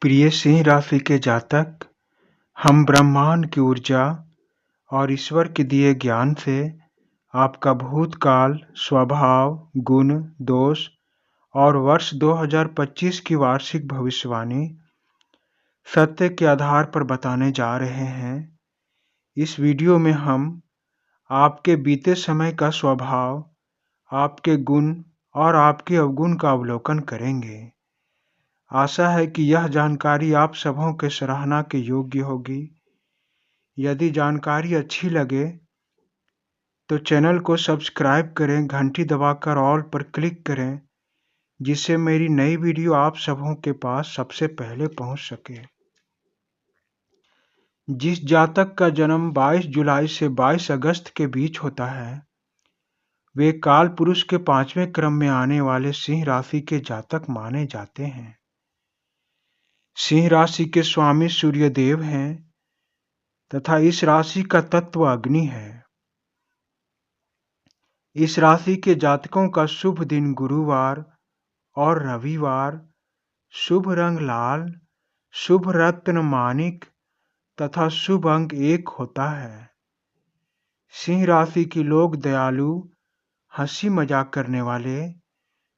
प्रिय सिंह राशि के जातक, हम ब्रह्मांड की ऊर्जा और ईश्वर के दिए ज्ञान से आपका भूतकाल, स्वभाव, गुण, दोष और वर्ष 2025 की वार्षिक भविष्यवाणी सत्य के आधार पर बताने जा रहे हैं। इस वीडियो में हम आपके बीते समय का स्वभाव, आपके गुण और आपके अवगुण का अवलोकन करेंगे। आशा है कि यह जानकारी आप सबों के सराहना के योग्य होगी। यदि जानकारी अच्छी लगे तो चैनल को सब्सक्राइब करें, घंटी दबाकर ऑल पर क्लिक करें, जिससे मेरी नई वीडियो आप सबों के पास सबसे पहले पहुंच सके। जिस जातक का जन्म 22 जुलाई से 22 अगस्त के बीच होता है, वे काल पुरुष के 5वें क्रम में आने वाले सिंह राशि के जातक माने जाते हैं। सिंह राशि के स्वामी सूर्य देव हैं तथा इस राशि का तत्व अग्नि है। इस राशि के जातकों का शुभ दिन गुरुवार और रविवार, शुभ रंग लाल, शुभ रत्न माणिक तथा शुभ अंक 1 होता है। सिंह राशि के लोग दयालु, हंसी मजाक करने वाले,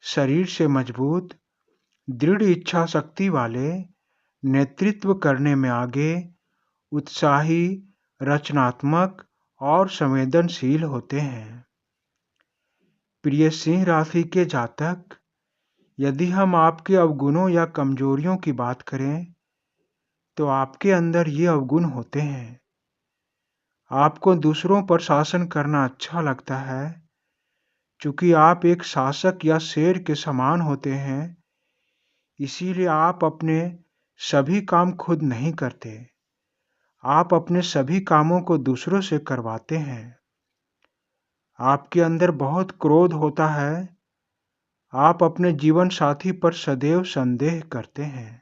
शरीर से मजबूत, दृढ़ इच्छा शक्ति वाले, नेतृत्व करने में आगे, उत्साही, रचनात्मक और संवेदनशील होते हैं। प्रिय सिंह राशि के जातक, यदि हम आपके अवगुणों या कमजोरियों की बात करें तो आपके अंदर ये अवगुण होते हैं। आपको दूसरों पर शासन करना अच्छा लगता है। चूंकि आप एक शासक या शेर के समान होते हैं, इसीलिए आप अपने सभी काम खुद नहीं करते। आप अपने सभी कामों को दूसरों से करवाते हैं। आपके अंदर बहुत क्रोध होता है। आप अपने जीवन साथी पर सदैव संदेह करते हैं।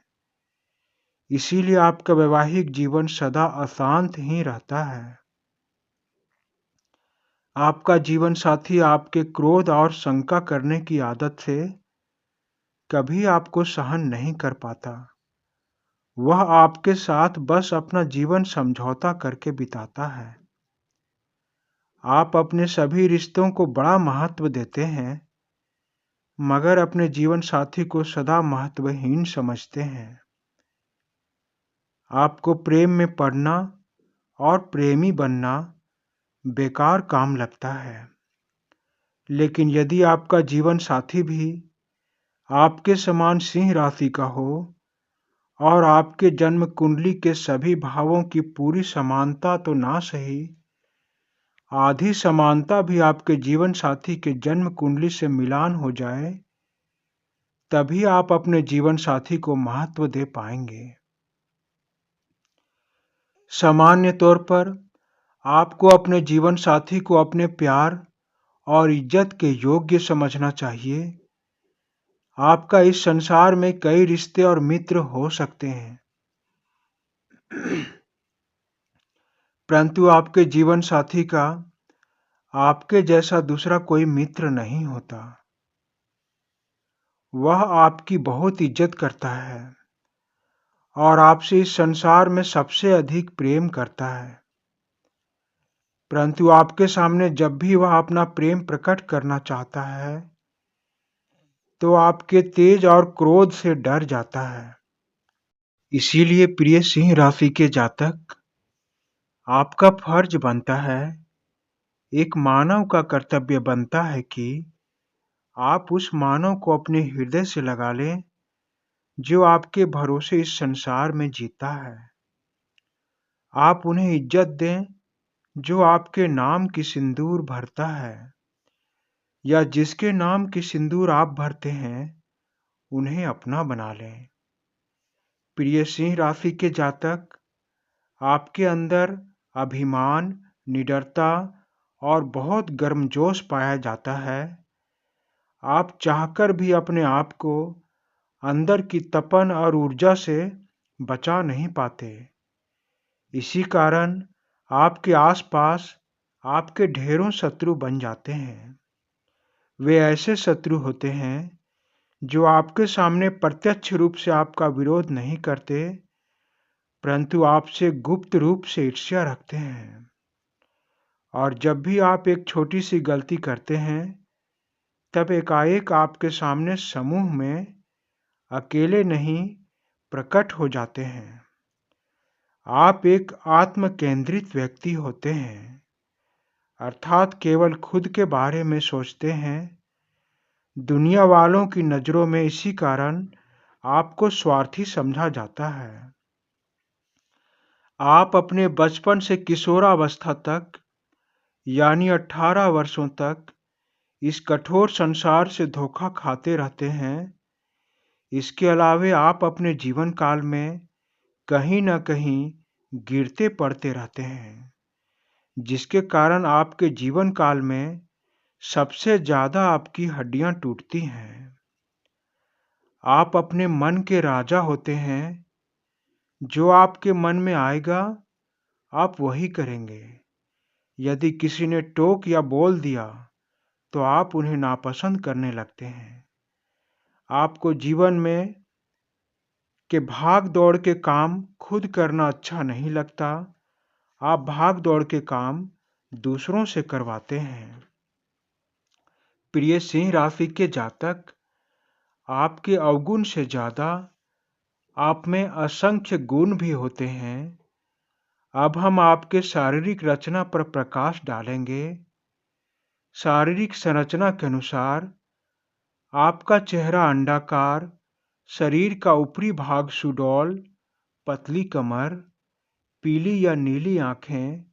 इसीलिए आपका वैवाहिक जीवन सदा अशांत ही रहता है। आपका जीवन साथी आपके क्रोध और शंका करने की आदत से कभी आपको सहन नहीं कर पाता। वह आपके साथ बस अपना जीवन समझौता करके बिताता है। आप अपने सभी रिश्तों को बड़ा महत्व देते हैं, मगर अपने जीवन साथी को सदा महत्वहीन समझते हैं। आपको प्रेम में पड़ना और प्रेमी बनना बेकार काम लगता है। लेकिन यदि आपका जीवन साथी भी आपके समान सिंह राशि का हो और आपके जन्म कुंडली के सभी भावों की पूरी समानता तो ना सही, आधी समानता भी आपके जीवन साथी के जन्म कुंडली से मिलान हो जाए, तभी आप अपने जीवन साथी को महत्व दे पाएंगे। सामान्य तौर पर आपको अपने जीवन साथी को अपने प्यार और इज्जत के योग्य समझना चाहिए। आपका इस संसार में कई रिश्ते और मित्र हो सकते हैं, परंतु आपके जीवन साथी का आपके जैसा दूसरा कोई मित्र नहीं होता। वह आपकी बहुत इज्जत करता है और आपसे इस संसार में सबसे अधिक प्रेम करता है, परंतु आपके सामने जब भी वह अपना प्रेम प्रकट करना चाहता है तो आपके तेज और क्रोध से डर जाता है। इसीलिए प्रिय सिंह राशि के जातक, आपका फर्ज बनता है, एक मानव का कर्तव्य बनता है कि आप उस मानव को अपने हृदय से लगा लें जो आपके भरोसे इस संसार में जीता है। आप उन्हें इज्जत दें जो आपके नाम की सिंदूर भरता है, या जिसके नाम की सिंदूर आप भरते हैं उन्हें अपना बना लें। प्रिय सिंह राशि के जातक, आपके अंदर अभिमान, निडरता और बहुत गर्मजोश पाया जाता है। आप चाहकर भी अपने आप को अंदर की तपन और ऊर्जा से बचा नहीं पाते। इसी कारण आपके आसपास आपके ढेरों शत्रु बन जाते हैं। वे ऐसे शत्रु होते हैं जो आपके सामने प्रत्यक्ष रूप से आपका विरोध नहीं करते, परंतु आपसे गुप्त रूप से ईर्ष्या रखते हैं। और जब भी आप एक छोटी सी गलती करते हैं, तब एकाएक आपके सामने समूह में अकेले नहीं प्रकट हो जाते हैं। आप एक आत्म केंद्रित व्यक्ति होते हैं, अर्थात केवल खुद के बारे में सोचते हैं। दुनिया वालों की नज़रों में इसी कारण आपको स्वार्थी समझा जाता है। आप अपने बचपन से किशोरावस्था तक, यानी 18 वर्षों तक, इस कठोर संसार से धोखा खाते रहते हैं। इसके अलावे आप अपने जीवन काल में कहीं न कहीं गिरते पड़ते रहते हैं, जिसके कारण आपके जीवन काल में सबसे ज़्यादा आपकी हड्डियां टूटती हैं। आप अपने मन के राजा होते हैं। जो आपके मन में आएगा, आप वही करेंगे। यदि किसी ने टोक या बोल दिया, तो आप उन्हें नापसंद करने लगते हैं। आपको जीवन में के भाग दौड़ के काम खुद करना अच्छा नहीं लगता। आप भाग दौड़ के काम दूसरों से करवाते हैं। प्रिय सिंह राशि के जातक, आपके अवगुण से ज़्यादा आप में असंख्य गुण भी होते हैं। अब हम आपके शारीरिक रचना पर प्रकाश डालेंगे। शारीरिक संरचना के अनुसार आपका चेहरा अंडाकार, शरीर का ऊपरी भाग सुडौल, पतली कमर, पीली या नीली आंखें,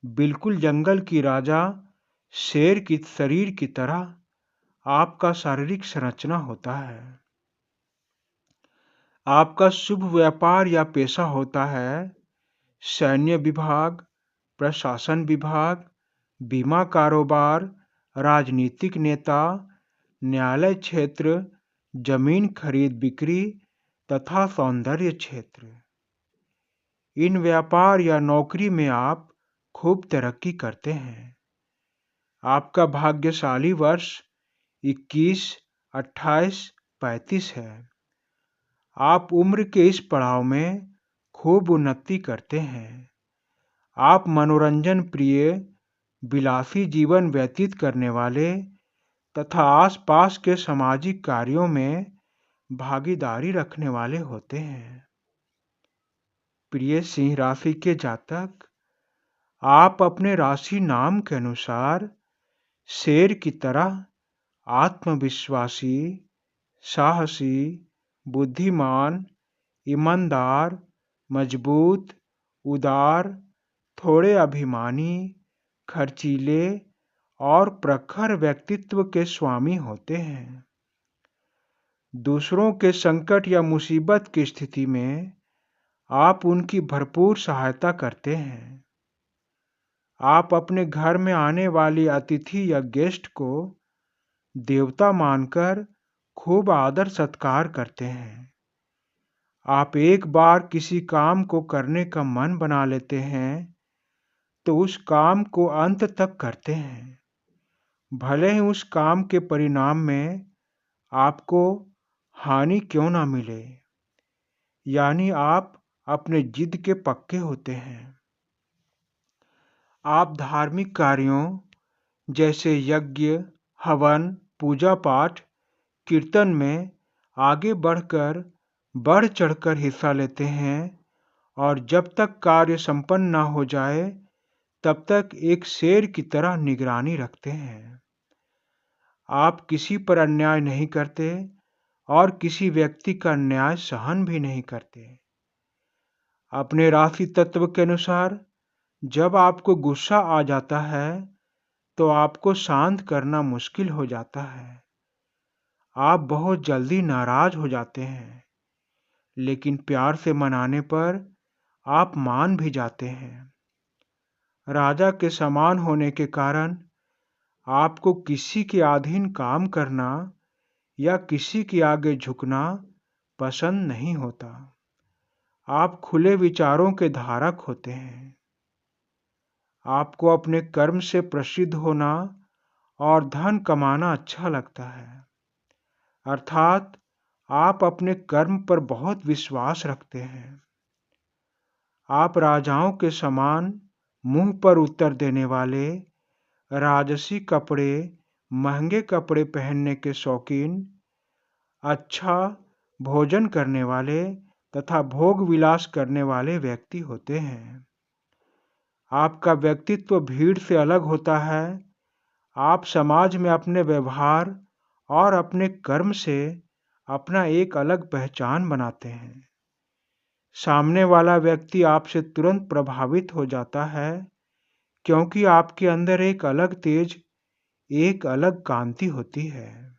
बिल्कुल जंगल की राजा शेर की शरीर की तरह आपका शारीरिक संरचना होता है। आपका शुभ व्यापार या पेशा होता है सैन्य विभाग, प्रशासन विभाग, बीमा कारोबार, राजनीतिक नेता, न्यायालय क्षेत्र, जमीन खरीद बिक्री तथा सौंदर्य क्षेत्र। इन व्यापार या नौकरी में आप खूब तरक्की करते हैं। आपका भाग्यशाली वर्ष 21, 28, 35 है। आप उम्र के इस पड़ाव में खूब उन्नति करते हैं। आप मनोरंजन प्रिय, विलासी जीवन व्यतीत करने वाले तथा आसपास के सामाजिक कार्यों में भागीदारी रखने वाले होते हैं। प्रिय सिंह राशि के जातक, आप अपने राशि नाम के अनुसार शेर की तरह आत्मविश्वासी, साहसी, बुद्धिमान, ईमानदार, मजबूत, उदार, थोड़े अभिमानी, खर्चीले और प्रखर व्यक्तित्व के स्वामी होते हैं। दूसरों के संकट या मुसीबत की स्थिति में आप उनकी भरपूर सहायता करते हैं। आप अपने घर में आने वाली अतिथि या गेस्ट को देवता मानकर खूब आदर सत्कार करते हैं। आप एक बार किसी काम को करने का मन बना लेते हैं, तो उस काम को अंत तक करते हैं, भले ही उस काम के परिणाम में आपको हानि क्यों ना मिले। यानी आप अपने जिद के पक्के होते हैं। आप धार्मिक कार्यों जैसे यज्ञ, हवन, पूजा पाठ, कीर्तन में आगे बढ़ चढ़कर हिस्सा लेते हैं और जब तक कार्य संपन्न न हो जाए, तब तक एक शेर की तरह निगरानी रखते हैं। आप किसी पर अन्याय नहीं करते और किसी व्यक्ति का न्याय सहन भी नहीं करते। अपने राशि तत्व के अनुसार जब आपको गुस्सा आ जाता है, तो आपको शांत करना मुश्किल हो जाता है। आप बहुत जल्दी नाराज हो जाते हैं, लेकिन प्यार से मनाने पर आप मान भी जाते हैं। राजा के समान होने के कारण आपको किसी के अधीन काम करना या किसी के आगे झुकना पसंद नहीं होता। आप खुले विचारों के धारक होते हैं। आपको अपने कर्म से प्रसिद्ध होना और धन कमाना अच्छा लगता है। अर्थात आप अपने कर्म पर बहुत विश्वास रखते हैं। आप राजाओं के समान मुंह पर उत्तर देने वाले, राजसी कपड़े, महंगे कपड़े पहनने के शौकीन, अच्छा भोजन करने वाले तथा भोग विलास करने वाले व्यक्ति होते हैं। आपका व्यक्तित्व भीड़ से अलग होता है। आप समाज में अपने व्यवहार और अपने कर्म से अपना एक अलग पहचान बनाते हैं। सामने वाला व्यक्ति आपसे तुरंत प्रभावित हो जाता है, क्योंकि आपके अंदर एक अलग तेज, एक अलग कांति होती है।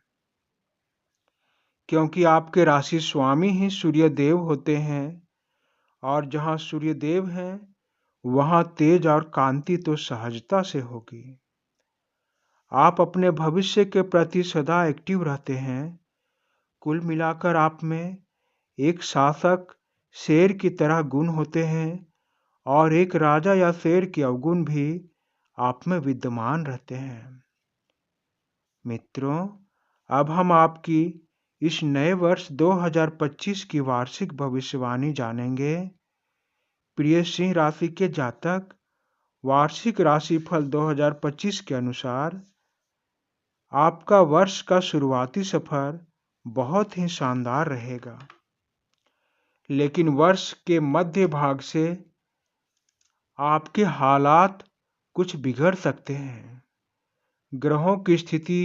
क्योंकि आपके राशि स्वामी ही सूर्य देव होते हैं, और जहाँ सूर्य देव हैं, वहाँ तेज और कांति तो सहजता से होगी। आप अपने भविष्य के प्रति सदा एक्टिव रहते हैं। कुल मिलाकर आप में एक शासक, शेर की तरह गुण होते हैं, और एक राजा या शेर के अवगुण भी आप में विद्यमान रहते हैं। मित्रों, अब हम आपकी इस नए वर्ष 2025 की वार्षिक भविष्यवाणी जानेंगे। प्रिय सिंह राशि के जातक, वार्षिक राशिफल 2025 के अनुसार आपका वर्ष का शुरुआती सफर बहुत ही शानदार रहेगा, लेकिन वर्ष के मध्य भाग से आपके हालात कुछ बिगड़ सकते हैं। ग्रहों की स्थिति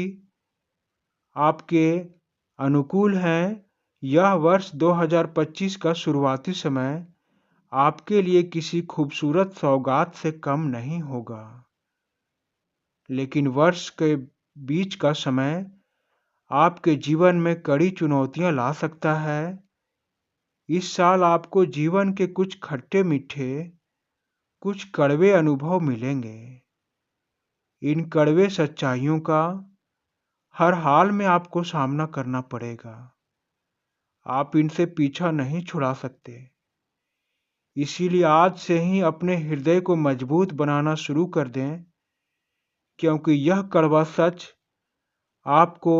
आपके अनुकूल है। यह वर्ष 2025 का शुरुआती समय आपके लिए किसी खूबसूरत सौगात से कम नहीं होगा, लेकिन वर्ष के बीच का समय आपके जीवन में कड़ी चुनौतियां ला सकता है। इस साल आपको जीवन के कुछ खट्टे मीठे, कुछ कड़वे अनुभव मिलेंगे। इन कड़वे सच्चाइयों का हर हाल में आपको सामना करना पड़ेगा। आप इनसे पीछा नहीं छुड़ा सकते। इसीलिए आज से ही अपने हृदय को मजबूत बनाना शुरू कर दें, क्योंकि यह कड़वा सच आपको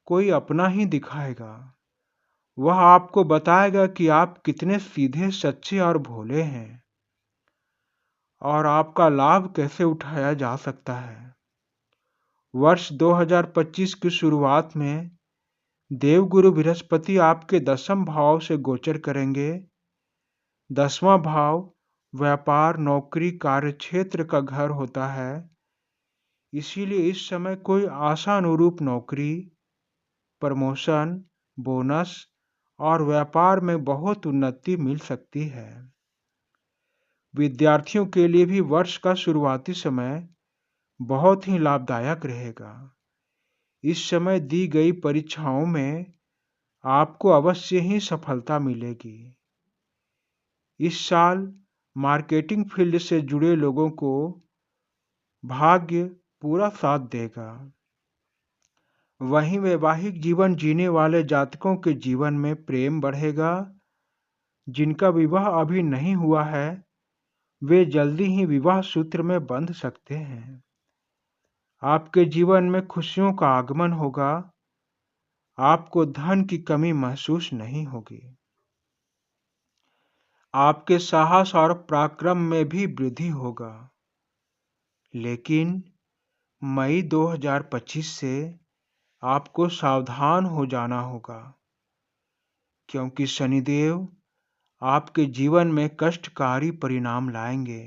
कोई अपना ही दिखाएगा। वह आपको बताएगा कि आप कितने सीधे, सच्चे और भोले हैं, और आपका लाभ कैसे उठाया जा सकता है। वर्ष 2025 की शुरुआत में देवगुरु बृहस्पति आपके 10वें भाव से गोचर करेंगे। 10वां भाव व्यापार, नौकरी, कार्यक्षेत्र का घर होता है। इसीलिए इस समय कोई आशानुरूप नौकरी, प्रमोशन, बोनस और व्यापार में बहुत उन्नति मिल सकती है। विद्यार्थियों के लिए भी वर्ष का शुरुआती समय बहुत ही लाभदायक रहेगा। इस समय दी गई परीक्षाओं में आपको अवश्य ही सफलता मिलेगी। इस साल मार्केटिंग फील्ड से जुड़े लोगों को भाग्य पूरा साथ देगा। वहीं वैवाहिक जीवन जीने वाले जातकों के जीवन में प्रेम बढ़ेगा। जिनका विवाह अभी नहीं हुआ है, वे जल्दी ही विवाह सूत्र में बंध सकते हैं। आपके जीवन में खुशियों का आगमन होगा। आपको धन की कमी महसूस नहीं होगी। आपके साहस और पराक्रम में भी वृद्धि होगा। लेकिन मई 2025 से आपको सावधान हो जाना होगा, क्योंकि शनिदेव आपके जीवन में कष्टकारी परिणाम लाएंगे।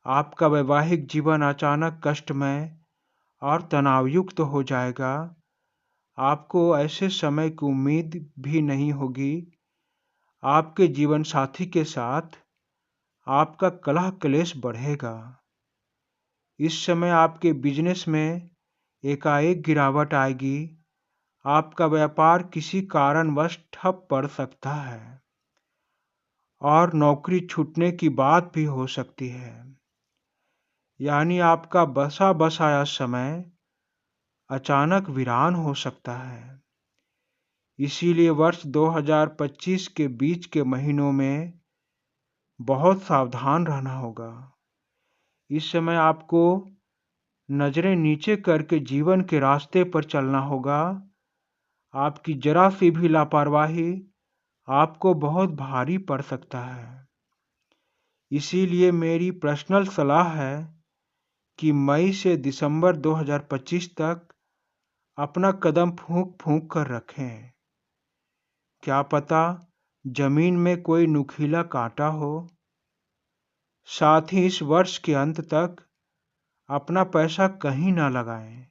आपका वैवाहिक जीवन अचानक कष्टमय और तनावयुक्त हो जाएगा। आपको ऐसे समय की उम्मीद भी नहीं होगी। आपके जीवन साथी के साथ आपका कलह क्लेश बढ़ेगा। इस समय आपके बिजनेस में एकाएक गिरावट आएगी। आपका व्यापार किसी कारणवश ठप पड़ सकता है, और नौकरी छूटने की बात भी हो सकती है। यानी आपका बसा बसाया समय अचानक वीरान हो सकता है। इसीलिए वर्ष 2025 के बीच के महीनों में बहुत सावधान रहना होगा। इस समय आपको नजरें नीचे करके जीवन के रास्ते पर चलना होगा। आपकी जरा सी भी लापरवाही आपको बहुत भारी पड़ सकता है। इसीलिए मेरी पर्सनल सलाह है कि मई से दिसंबर 2025 तक अपना कदम फूंक फूंक कर रखें। क्या पता जमीन में कोई नुकीला कांटा हो। साथ ही इस वर्ष के अंत तक अपना पैसा कहीं ना लगाएं,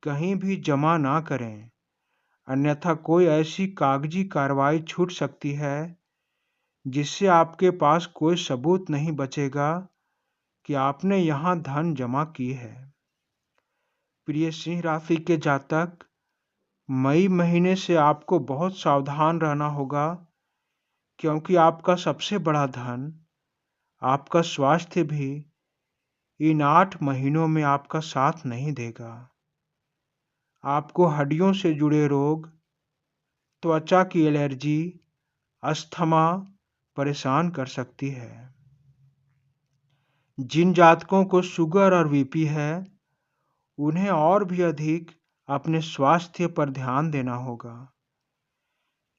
कहीं भी जमा ना करें, अन्यथा कोई ऐसी कागजी कार्रवाई छूट सकती है जिससे आपके पास कोई सबूत नहीं बचेगा कि आपने यहाँ धन जमा की है। प्रिय सिंह राशि के जातक, मई महीने से आपको बहुत सावधान रहना होगा, क्योंकि आपका सबसे बड़ा धन, आपका स्वास्थ्य भी इन 8 महीनों में आपका साथ नहीं देगा। आपको हड्डियों से जुड़े रोग, त्वचा की एलर्जी, अस्थमा परेशान कर सकती है। जिन जातकों को शुगर और बीपी है, उन्हें और भी अधिक अपने स्वास्थ्य पर ध्यान देना होगा।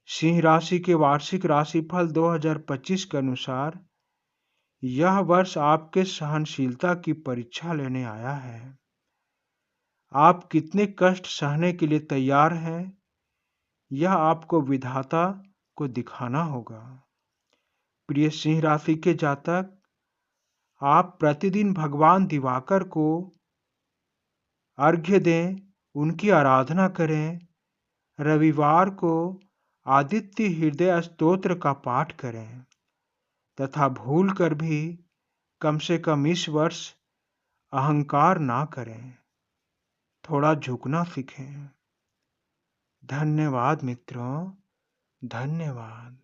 सिंह राशि के वार्षिक राशिफल 2025 के अनुसार यह वर्ष आपके सहनशीलता की परीक्षा लेने आया है। आप कितने कष्ट सहने के लिए तैयार हैं, यह आपको विधाता को दिखाना होगा। प्रिय सिंह राशि के जातक, आप प्रतिदिन भगवान दिवाकर को अर्घ्य दें, उनकी आराधना करें। रविवार को आदित्य हृदय स्तोत्र का पाठ करें तथा भूल कर भी कम से कम इस वर्ष अहंकार ना करें, थोड़ा झुकना सीखें। धन्यवाद मित्रों, धन्यवाद।